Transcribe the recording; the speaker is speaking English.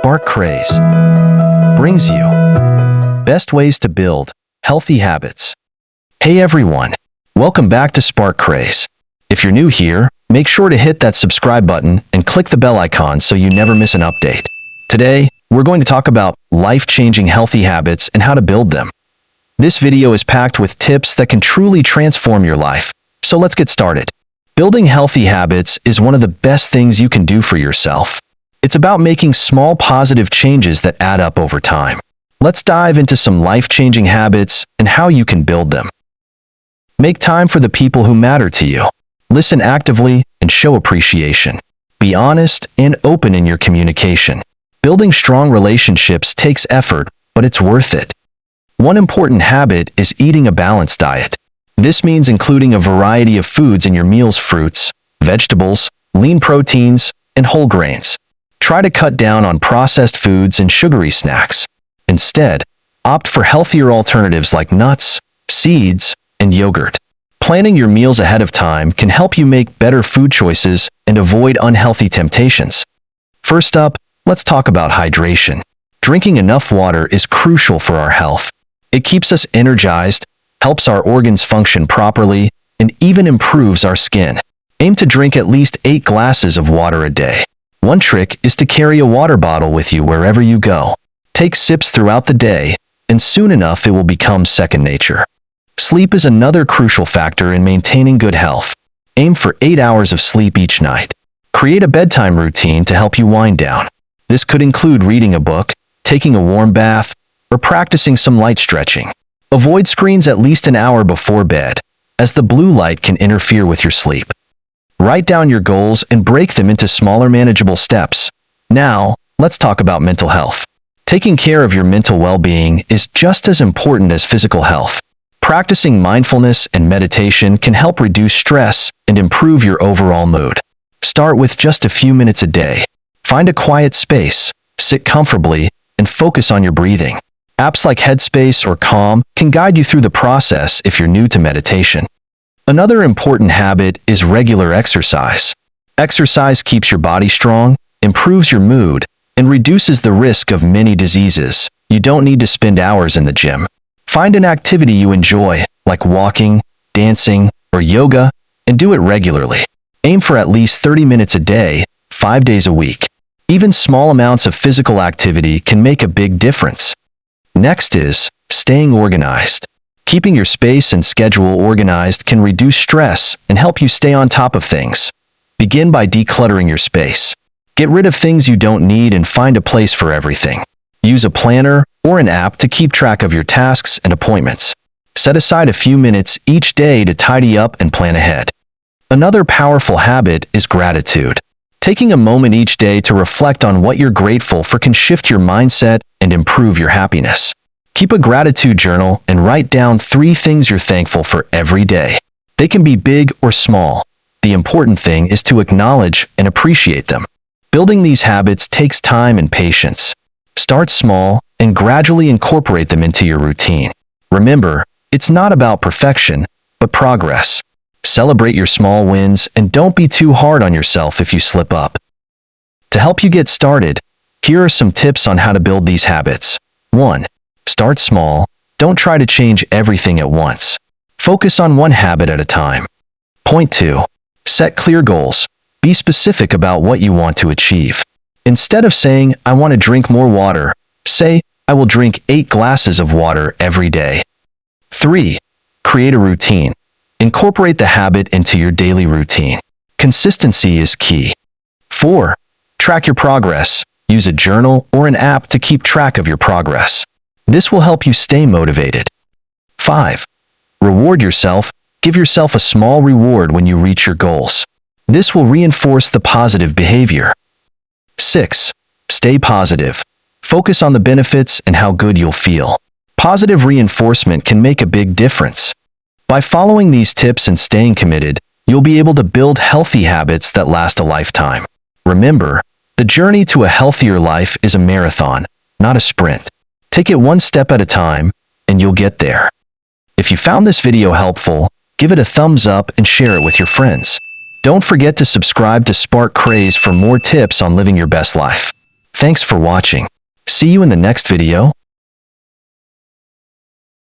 Spark Craze brings you best ways to build healthy habits. Hey everyone, welcome back to Spark Craze. If you're new here, make sure to hit that subscribe button and click the bell icon so you never miss an update. Today, we're going to talk about life-changing healthy habits and how to build them. This video is packed with tips that can truly transform your life. So let's get started. Building healthy habits is one of the best things you can do for yourself. It's about making small positive changes that add up over time. Let's dive into some life-changing habits and how you can build them. Make time for the people who matter to you. Listen actively and show appreciation. Be honest and open in your communication. Building strong relationships takes effort, but it's worth it. One important habit is eating a balanced diet. This means including a variety of foods in your meals: fruits, vegetables, lean proteins, and whole grains. Try to cut down on processed foods and sugary snacks. Instead, opt for healthier alternatives like nuts, seeds, and yogurt. Planning your meals ahead of time can help you make better food choices and avoid unhealthy temptations. First up, let's talk about hydration. Drinking enough water is crucial for our health. It keeps us energized, helps our organs function properly, and even improves our skin. Aim to drink at least 8 glasses of water a day. One trick is to carry a water bottle with you wherever you go. Take sips throughout the day, and soon enough it will become second nature. Sleep is another crucial factor in maintaining good health. Aim for 8 hours of sleep each night. Create a bedtime routine to help you wind down. This could include reading a book, taking a warm bath, or practicing some light stretching. Avoid screens at least an hour before bed, as the blue light can interfere with your sleep. Write down your goals and break them into smaller, manageable steps. Now, let's talk about mental health. Taking care of your mental well-being is just as important as physical health. Practicing mindfulness and meditation can help reduce stress and improve your overall mood. Start with just a few minutes a day. Find a quiet space, sit comfortably, and focus on your breathing. Apps like Headspace or Calm can guide you through the process if you're new to meditation. Another important habit is regular exercise. Exercise keeps your body strong, improves your mood, and reduces the risk of many diseases. You don't need to spend hours in the gym. Find an activity you enjoy, like walking, dancing, or yoga, and do it regularly. Aim for at least 30 minutes a day, 5 days a week. Even small amounts of physical activity can make a big difference. Next is staying organized. Keeping your space and schedule organized can reduce stress and help you stay on top of things. Begin by decluttering your space. Get rid of things you don't need and find a place for everything. Use a planner or an app to keep track of your tasks and appointments. Set aside a few minutes each day to tidy up and plan ahead. Another powerful habit is gratitude. Taking a moment each day to reflect on what you're grateful for can shift your mindset and improve your happiness. Keep a gratitude journal and write down 3 things you're thankful for every day. They can be big or small. The important thing is to acknowledge and appreciate them. Building these habits takes time and patience. Start small and gradually incorporate them into your routine. Remember, it's not about perfection, but progress. Celebrate your small wins and don't be too hard on yourself if you slip up. To help you get started, here are some tips on how to build these habits. 1. Start small. Don't try to change everything at once. Focus on one habit at a time. Point 2. Set clear goals. Be specific about what you want to achieve. Instead of saying, "I want to drink more water," say, "I will drink 8 glasses of water every day." 3. Create a routine. Incorporate the habit into your daily routine. Consistency is key. 4. Track your progress. Use a journal or an app to keep track of your progress. This will help you stay motivated. 5. Reward yourself. Give yourself a small reward when you reach your goals. This will reinforce the positive behavior. 6. Stay positive. Focus on the benefits and how good you'll feel. Positive reinforcement can make a big difference. By following these tips and staying committed, you'll be able to build healthy habits that last a lifetime. Remember, the journey to a healthier life is a marathon, not a sprint. Take it one step at a time, and you'll get there. If you found this video helpful, give it a thumbs up and share it with your friends. Don't forget to subscribe to Spark Craze for more tips on living your best life. Thanks for watching. See you in the next video.